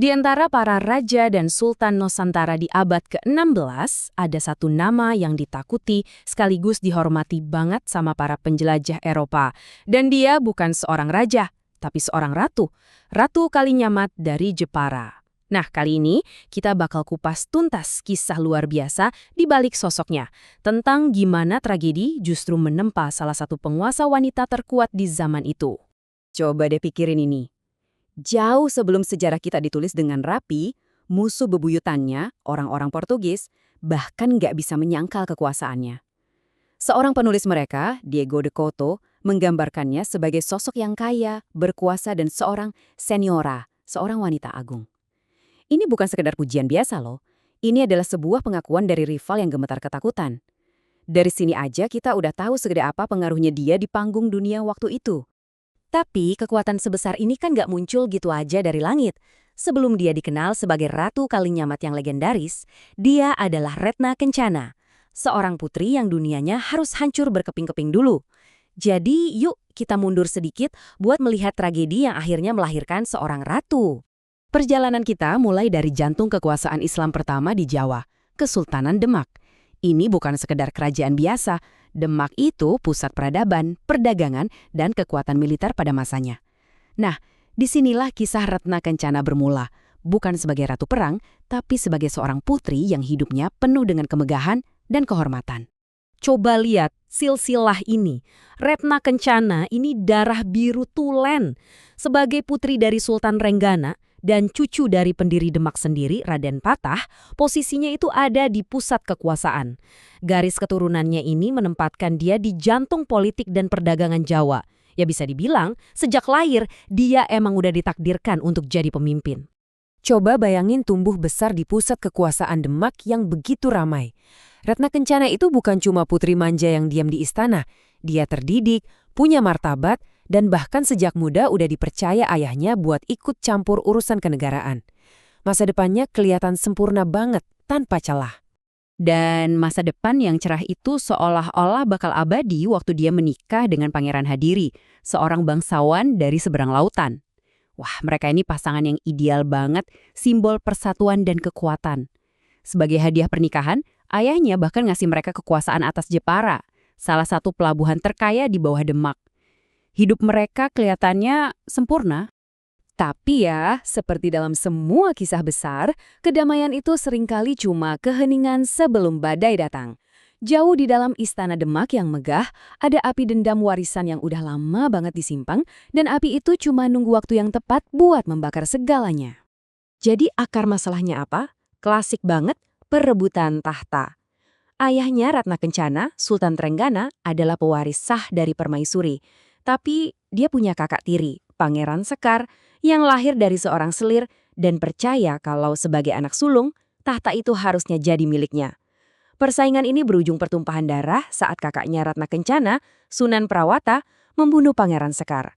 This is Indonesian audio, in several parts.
Di antara para raja dan sultan Nusantara di abad ke-16, ada satu nama yang ditakuti sekaligus dihormati banget sama para penjelajah Eropa. Dan dia bukan seorang raja, tapi seorang ratu. Ratu Kalinyamat dari Jepara. Nah, kali ini kita bakal kupas tuntas kisah luar biasa di balik sosoknya. Tentang gimana tragedi justru menempa salah satu penguasa wanita terkuat di zaman itu. Coba deh pikirin ini. Jauh sebelum sejarah kita ditulis dengan rapi, musuh bebuyutannya, orang-orang Portugis, bahkan nggak bisa menyangkal kekuasaannya. Seorang penulis mereka, Diego de Couto, menggambarkannya sebagai sosok yang kaya, berkuasa dan seorang seniora, seorang wanita agung. Ini bukan sekedar pujian biasa loh, ini adalah sebuah pengakuan dari rival yang gemetar ketakutan. Dari sini aja kita udah tahu segede apa pengaruhnya dia di panggung dunia waktu itu. Tapi kekuatan sebesar ini kan gak muncul gitu aja dari langit. Sebelum dia dikenal sebagai Ratu Kalinyamat yang legendaris, dia adalah Retna Kencana, seorang putri yang dunianya harus hancur berkeping-keping dulu. Jadi yuk kita mundur sedikit buat melihat tragedi yang akhirnya melahirkan seorang ratu. Perjalanan kita mulai dari jantung kekuasaan Islam pertama di Jawa, Kesultanan Demak. Ini bukan sekedar kerajaan biasa. Demak itu pusat peradaban, perdagangan, dan kekuatan militer pada masanya. Nah, disinilah kisah Retna Kencana bermula. Bukan sebagai ratu perang, tapi sebagai seorang putri yang hidupnya penuh dengan kemegahan dan kehormatan. Coba lihat silsilah ini. Retna Kencana ini darah biru tulen. Sebagai putri dari Sultan Renggana dan cucu dari pendiri Demak sendiri, Raden Patah, posisinya itu ada di pusat kekuasaan. Garis keturunannya ini menempatkan dia di jantung politik dan perdagangan Jawa. Ya bisa dibilang, sejak lahir dia emang udah ditakdirkan untuk jadi pemimpin. Coba bayangin tumbuh besar di pusat kekuasaan Demak yang begitu ramai. Retna Kencana itu bukan cuma putri manja yang diam di istana. Dia terdidik, punya martabat, dan bahkan sejak muda udah dipercaya ayahnya buat ikut campur urusan kenegaraan. Masa depannya kelihatan sempurna banget, tanpa celah. Dan masa depan yang cerah itu seolah-olah bakal abadi waktu dia menikah dengan Pangeran Hadiri, seorang bangsawan dari seberang lautan. Wah, mereka ini pasangan yang ideal banget, simbol persatuan dan kekuatan. Sebagai hadiah pernikahan, ayahnya bahkan ngasih mereka kekuasaan atas Jepara, salah satu pelabuhan terkaya di bawah Demak. Hidup mereka kelihatannya sempurna. Tapi ya, seperti dalam semua kisah besar, kedamaian itu seringkali cuma keheningan sebelum badai datang. Jauh di dalam istana Demak yang megah, ada api dendam warisan yang udah lama banget disimpan, dan api itu cuma nunggu waktu yang tepat buat membakar segalanya. Jadi akar masalahnya apa? Klasik banget, perebutan tahta. Ayahnya Ratna Kencana, Sultan Trenggana, adalah pewaris sah dari Permaisuri. Tapi dia punya kakak tiri, Pangeran Sekar, yang lahir dari seorang selir dan percaya kalau sebagai anak sulung, tahta itu harusnya jadi miliknya. Persaingan ini berujung pertumpahan darah saat kakaknya Ratna Kencana, Sunan Prawata, membunuh Pangeran Sekar.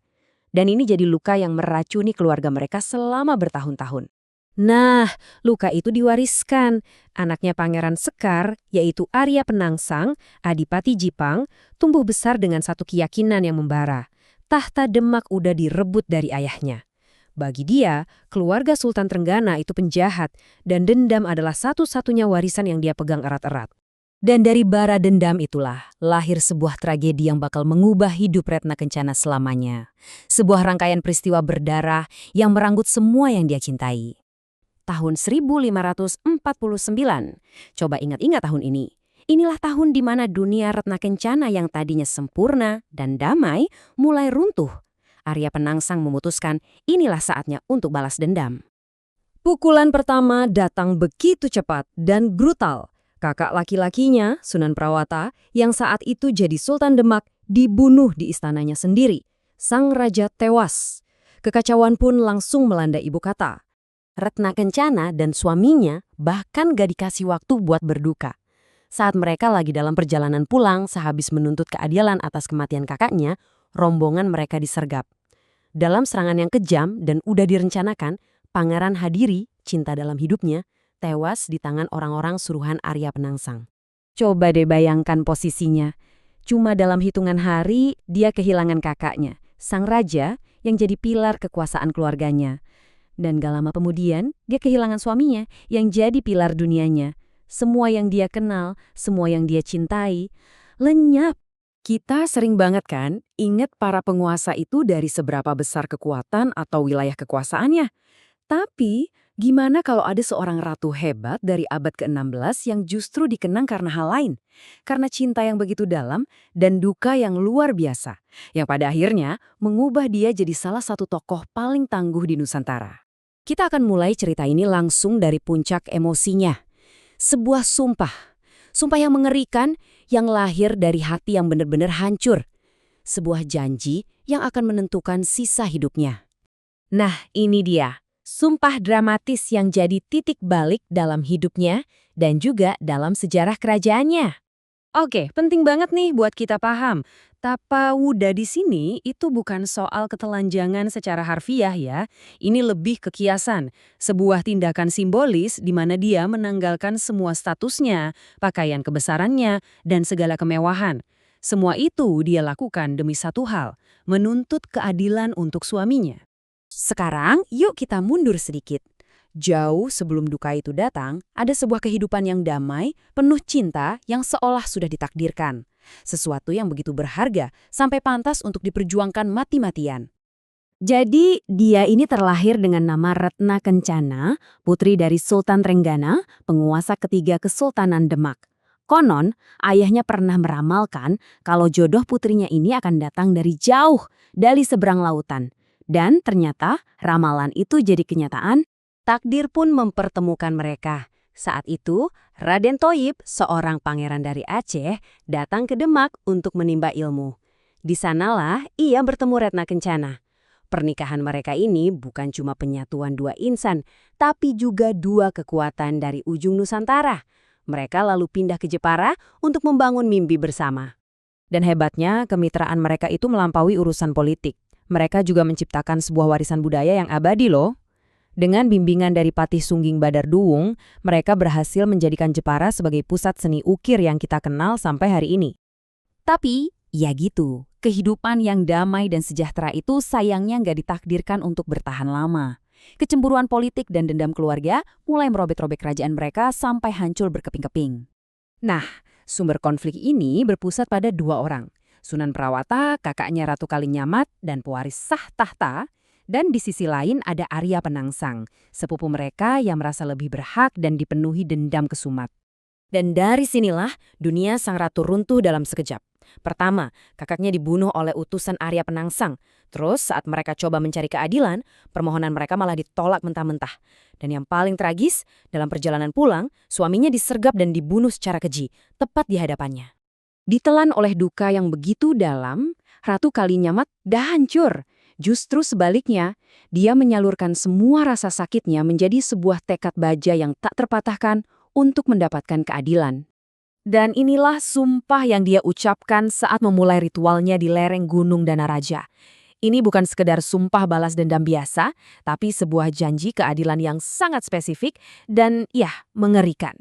Dan ini jadi luka yang meracuni keluarga mereka selama bertahun-tahun. Nah, luka itu diwariskan. Anaknya Pangeran Sekar, yaitu Arya Penangsang, Adipati Jipang, tumbuh besar dengan satu keyakinan yang membara. Tahta Demak udah direbut dari ayahnya. Bagi dia, keluarga Sultan Trenggana itu penjahat, dan dendam adalah satu-satunya warisan yang dia pegang erat-erat. Dan dari bara dendam itulah lahir sebuah tragedi yang bakal mengubah hidup Retna Kencana selamanya. Sebuah rangkaian peristiwa berdarah yang merenggut semua yang dia cintai. Tahun 1549. Coba ingat-ingat tahun ini. Inilah tahun di mana dunia Retna Kencana yang tadinya sempurna dan damai mulai runtuh. Arya Penangsang memutuskan inilah saatnya untuk balas dendam. Pukulan pertama datang begitu cepat dan brutal. Kakak laki-lakinya, Sunan Prawata, yang saat itu jadi Sultan Demak, dibunuh di istananya sendiri. Sang raja tewas. Kekacauan pun langsung melanda ibu kota. Retna Kencana dan suaminya bahkan gak dikasih waktu buat berduka. Saat mereka lagi dalam perjalanan pulang sehabis menuntut keadilan atas kematian kakaknya, rombongan mereka disergap. Dalam serangan yang kejam dan udah direncanakan, Pangeran Hadiri, cinta dalam hidupnya, tewas di tangan orang-orang suruhan Arya Penangsang. Coba deh bayangkan posisinya. Cuma dalam hitungan hari, dia kehilangan kakaknya, sang raja yang jadi pilar kekuasaan keluarganya. Dan gak lama kemudian, dia kehilangan suaminya yang jadi pilar dunianya. Semua yang dia kenal, semua yang dia cintai, lenyap. Kita sering banget kan ingat para penguasa itu dari seberapa besar kekuatan atau wilayah kekuasaannya. Tapi, gimana kalau ada seorang ratu hebat dari abad ke-16 yang justru dikenang karena hal lain? Karena cinta yang begitu dalam dan duka yang luar biasa, yang pada akhirnya mengubah dia jadi salah satu tokoh paling tangguh di Nusantara. Kita akan mulai cerita ini langsung dari puncak emosinya. Sebuah sumpah. Sumpah yang mengerikan, yang lahir dari hati yang benar-benar hancur. Sebuah janji yang akan menentukan sisa hidupnya. Nah, ini dia. Sumpah dramatis yang jadi titik balik dalam hidupnya dan juga dalam sejarah kerajaannya. Oke, penting banget nih buat kita paham. Tapa Wuda di sini itu bukan soal ketelanjangan secara harfiah ya. Ini lebih ke kiasan. Sebuah tindakan simbolis di mana dia menanggalkan semua statusnya, pakaian kebesarannya, dan segala kemewahan. Semua itu dia lakukan demi satu hal, menuntut keadilan untuk suaminya. Sekarang, yuk kita mundur sedikit. Jauh sebelum duka itu datang, ada sebuah kehidupan yang damai, penuh cinta yang seolah sudah ditakdirkan. Sesuatu yang begitu berharga, sampai pantas untuk diperjuangkan mati-matian. Jadi, dia ini terlahir dengan nama Ratna Kencana, putri dari Sultan Trenggana, penguasa ketiga Kesultanan Demak. Konon, ayahnya pernah meramalkan kalau jodoh putrinya ini akan datang dari jauh, dari seberang lautan. Dan ternyata ramalan itu jadi kenyataan, takdir pun mempertemukan mereka. Saat itu, Raden Thoib, seorang pangeran dari Aceh, datang ke Demak untuk menimba ilmu. Di sanalah ia bertemu Ratna Kencana. Pernikahan mereka ini bukan cuma penyatuan dua insan, tapi juga dua kekuatan dari ujung Nusantara. Mereka lalu pindah ke Jepara untuk membangun mimpi bersama. Dan hebatnya, kemitraan mereka itu melampaui urusan politik. Mereka juga menciptakan sebuah warisan budaya yang abadi loh. Dengan bimbingan dari Patih Sungging Badar Duwung, mereka berhasil menjadikan Jepara sebagai pusat seni ukir yang kita kenal sampai hari ini. Tapi, ya gitu, kehidupan yang damai dan sejahtera itu sayangnya nggak ditakdirkan untuk bertahan lama. Kecemburuan politik dan dendam keluarga mulai merobek-robek kerajaan mereka sampai hancur berkeping-keping. Nah, sumber konflik ini berpusat pada dua orang. Sunan Prawata, kakaknya Ratu Kalinyamat, dan pewaris sah tahta. Dan di sisi lain ada Arya Penangsang, sepupu mereka yang merasa lebih berhak dan dipenuhi dendam kesumat. Dan dari sinilah dunia sang ratu runtuh dalam sekejap. Pertama, kakaknya dibunuh oleh utusan Arya Penangsang. Terus saat mereka coba mencari keadilan, permohonan mereka malah ditolak mentah-mentah. Dan yang paling tragis, dalam perjalanan pulang, suaminya disergap dan dibunuh secara keji, tepat di hadapannya. Ditelan oleh duka yang begitu dalam, Ratu Kalinyamat dah hancur. Justru sebaliknya, dia menyalurkan semua rasa sakitnya menjadi sebuah tekad baja yang tak terpatahkan untuk mendapatkan keadilan. Dan inilah sumpah yang dia ucapkan saat memulai ritualnya di lereng Gunung Danaraja. Ini bukan sekedar sumpah balas dendam biasa, tapi sebuah janji keadilan yang sangat spesifik dan mengerikan.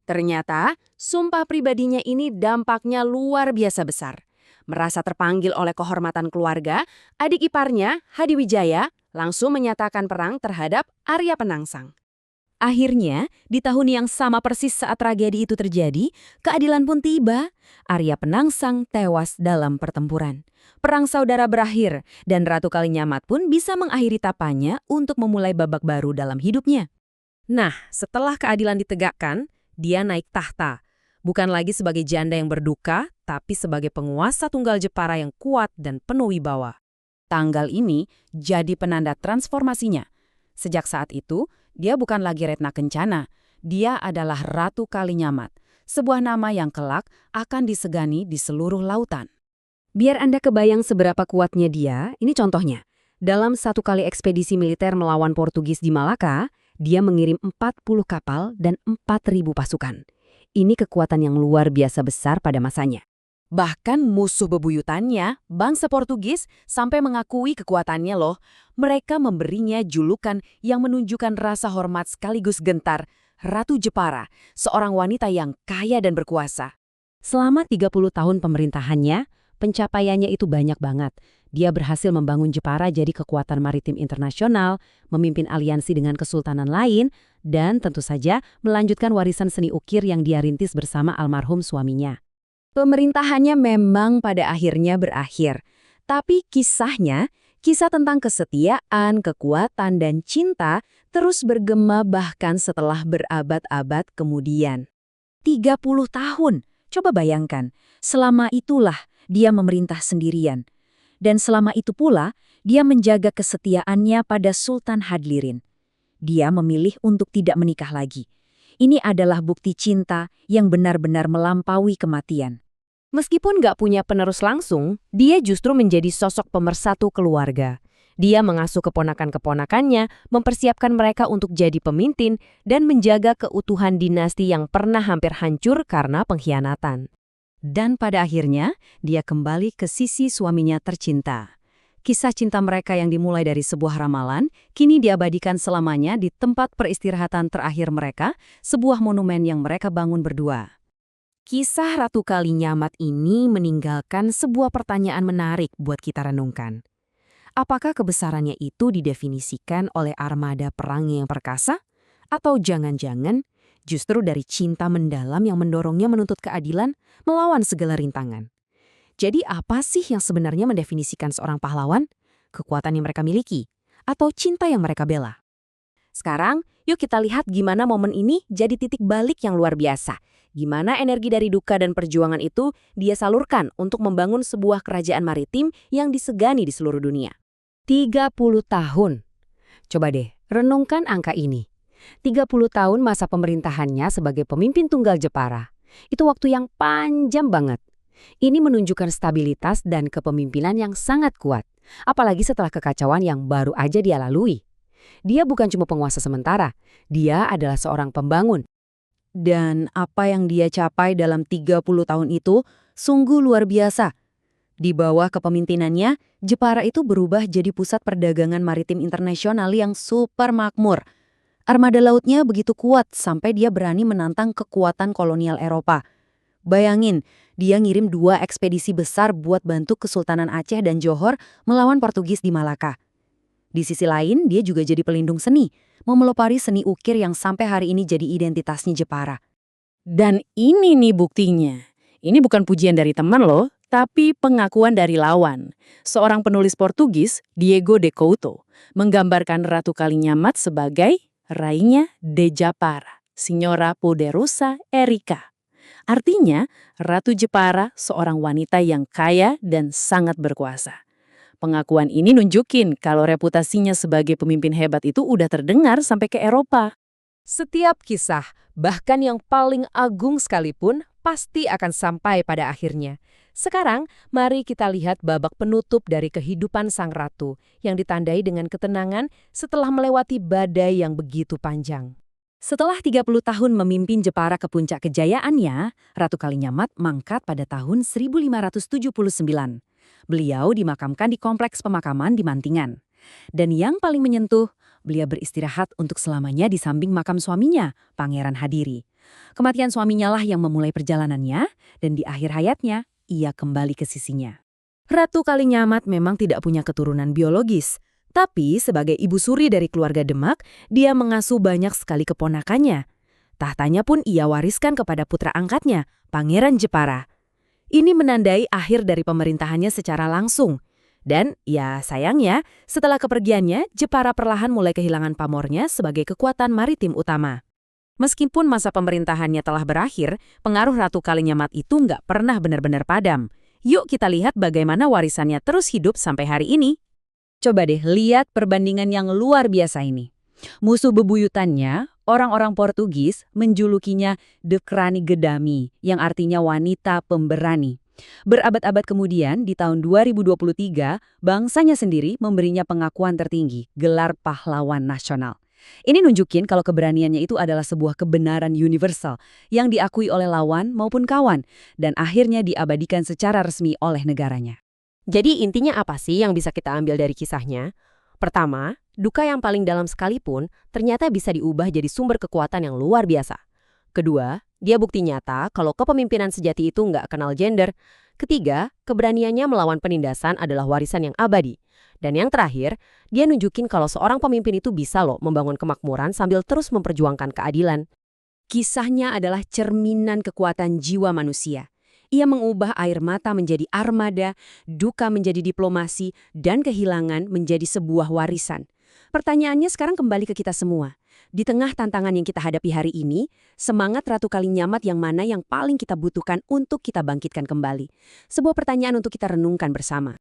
Ternyata, sumpah pribadinya ini dampaknya luar biasa besar. Merasa terpanggil oleh kehormatan keluarga, adik iparnya, Hadiwijaya, langsung menyatakan perang terhadap Arya Penangsang. Akhirnya, di tahun yang sama persis saat tragedi itu terjadi, keadilan pun tiba. Arya Penangsang tewas dalam pertempuran. Perang saudara berakhir, dan Ratu Kalinyamat pun bisa mengakhiri tapanya untuk memulai babak baru dalam hidupnya. Nah, setelah keadilan ditegakkan, dia naik tahta, bukan lagi sebagai janda yang berduka, tapi sebagai penguasa tunggal Jepara yang kuat dan penuh wibawa. Tanggal ini jadi penanda transformasinya. Sejak saat itu, dia bukan lagi Ratna Kencana, dia adalah Ratu Kalinyamat, sebuah nama yang kelak akan disegani di seluruh lautan. Biar Anda kebayang seberapa kuatnya dia, ini contohnya. Dalam satu kali ekspedisi militer melawan Portugis di Malaka, dia mengirim 40 kapal dan 4.000 pasukan. Ini kekuatan yang luar biasa besar pada masanya. Bahkan musuh bebuyutannya, bangsa Portugis, sampai mengakui kekuatannya loh. Mereka memberinya julukan yang menunjukkan rasa hormat sekaligus gentar, Ratu Jepara, seorang wanita yang kaya dan berkuasa. Selama 30 tahun pemerintahannya, pencapaiannya itu banyak banget. Dia berhasil membangun Jepara jadi kekuatan maritim internasional, memimpin aliansi dengan kesultanan lain, dan tentu saja melanjutkan warisan seni ukir yang dia rintis bersama almarhum suaminya. Pemerintahannya memang pada akhirnya berakhir, tapi kisahnya, kisah tentang kesetiaan, kekuatan, dan cinta terus bergema bahkan setelah berabad-abad kemudian. 30 tahun, coba bayangkan, selama itulah dia memerintah sendirian. Dan selama itu pula, dia menjaga kesetiaannya pada Sultan Hadlirin. Dia memilih untuk tidak menikah lagi. Ini adalah bukti cinta yang benar-benar melampaui kematian. Meskipun gak punya penerus langsung, dia justru menjadi sosok pemersatu keluarga. Dia mengasuh keponakan-keponakannya, mempersiapkan mereka untuk jadi pemimpin, dan menjaga keutuhan dinasti yang pernah hampir hancur karena pengkhianatan. Dan pada akhirnya, dia kembali ke sisi suaminya tercinta. Kisah cinta mereka yang dimulai dari sebuah ramalan, kini diabadikan selamanya di tempat peristirahatan terakhir mereka, sebuah monumen yang mereka bangun berdua. Kisah Ratu Kalinyamat ini meninggalkan sebuah pertanyaan menarik buat kita renungkan. Apakah kebesarannya itu didefinisikan oleh armada perang yang perkasa? Atau jangan-jangan justru dari cinta mendalam yang mendorongnya menuntut keadilan melawan segala rintangan? Jadi apa sih yang sebenarnya mendefinisikan seorang pahlawan? Kekuatan yang mereka miliki? Atau cinta yang mereka bela? Sekarang, yuk kita lihat gimana momen ini jadi titik balik yang luar biasa. Gimana energi dari duka dan perjuangan itu dia salurkan untuk membangun sebuah kerajaan maritim yang disegani di seluruh dunia. 30 tahun. Coba deh, renungkan angka ini. 30 tahun masa pemerintahannya sebagai pemimpin tunggal Jepara. Itu waktu yang panjang banget. Ini menunjukkan stabilitas dan kepemimpinan yang sangat kuat. Apalagi setelah kekacauan yang baru aja dia lalui. Dia bukan cuma penguasa sementara, dia adalah seorang pembangun. Dan apa yang dia capai dalam 30 tahun itu sungguh luar biasa. Di bawah kepemimpinannya, Jepara itu berubah jadi pusat perdagangan maritim internasional yang super makmur. Armada lautnya begitu kuat sampai dia berani menantang kekuatan kolonial Eropa. Bayangin, dia ngirim 2 ekspedisi besar buat bantu Kesultanan Aceh dan Johor melawan Portugis di Malaka. Di sisi lain, dia juga jadi pelindung seni, memelopori seni ukir yang sampai hari ini jadi identitasnya Jepara. Dan ini nih buktinya. Ini bukan pujian dari teman loh, tapi pengakuan dari lawan. Seorang penulis Portugis, Diego de Couto, menggambarkan Ratu Kalinyamat sebagai Rainha de Japara, Signora Poderosa Erika. Artinya, Ratu Jepara seorang wanita yang kaya dan sangat berkuasa. Pengakuan ini nunjukin kalau reputasinya sebagai pemimpin hebat itu udah terdengar sampai ke Eropa. Setiap kisah, bahkan yang paling agung sekalipun, pasti akan sampai pada akhirnya. Sekarang, mari kita lihat babak penutup dari kehidupan sang ratu yang ditandai dengan ketenangan setelah melewati badai yang begitu panjang. Setelah 30 tahun memimpin Jepara ke puncak kejayaannya, Ratu Kalinyamat mangkat pada tahun 1579. Beliau dimakamkan di kompleks pemakaman di Mantingan. Dan yang paling menyentuh, beliau beristirahat untuk selamanya di samping makam suaminya, Pangeran Hadiri. Kematian suaminya lah yang memulai perjalanannya, dan di akhir hayatnya, ia kembali ke sisinya. Ratu Kalinyamat memang tidak punya keturunan biologis, tapi sebagai ibu suri dari keluarga Demak, dia mengasuh banyak sekali keponakannya. Tahtanya pun ia wariskan kepada putra angkatnya, Pangeran Jepara. Ini menandai akhir dari pemerintahannya secara langsung. Dan ya sayangnya, setelah kepergiannya, Jepara perlahan mulai kehilangan pamornya sebagai kekuatan maritim utama. Meskipun masa pemerintahannya telah berakhir, pengaruh Ratu Kalinyamat itu nggak pernah benar-benar padam. Yuk kita lihat bagaimana warisannya terus hidup sampai hari ini. Coba deh lihat perbandingan yang luar biasa ini. Musuh bebuyutannya, orang-orang Portugis menjulukinya The Krani Gedami, yang artinya wanita pemberani. Berabad-abad kemudian, di tahun 2023, bangsanya sendiri memberinya pengakuan tertinggi, gelar pahlawan nasional. Ini nunjukin kalau keberaniannya itu adalah sebuah kebenaran universal yang diakui oleh lawan maupun kawan, dan akhirnya diabadikan secara resmi oleh negaranya. Jadi intinya apa sih yang bisa kita ambil dari kisahnya? Pertama, duka yang paling dalam sekalipun ternyata bisa diubah jadi sumber kekuatan yang luar biasa. Kedua, dia bukti nyata kalau kepemimpinan sejati itu nggak kenal gender. Ketiga, keberaniannya melawan penindasan adalah warisan yang abadi. Dan yang terakhir, dia nunjukin kalau seorang pemimpin itu bisa loh membangun kemakmuran sambil terus memperjuangkan keadilan. Kisahnya adalah cerminan kekuatan jiwa manusia. Ia mengubah air mata menjadi armada, duka menjadi diplomasi, dan kehilangan menjadi sebuah warisan. Pertanyaannya sekarang kembali ke kita semua. Di tengah tantangan yang kita hadapi hari ini, semangat Ratu Kalinyamat yang mana yang paling kita butuhkan untuk kita bangkitkan kembali? Sebuah pertanyaan untuk kita renungkan bersama.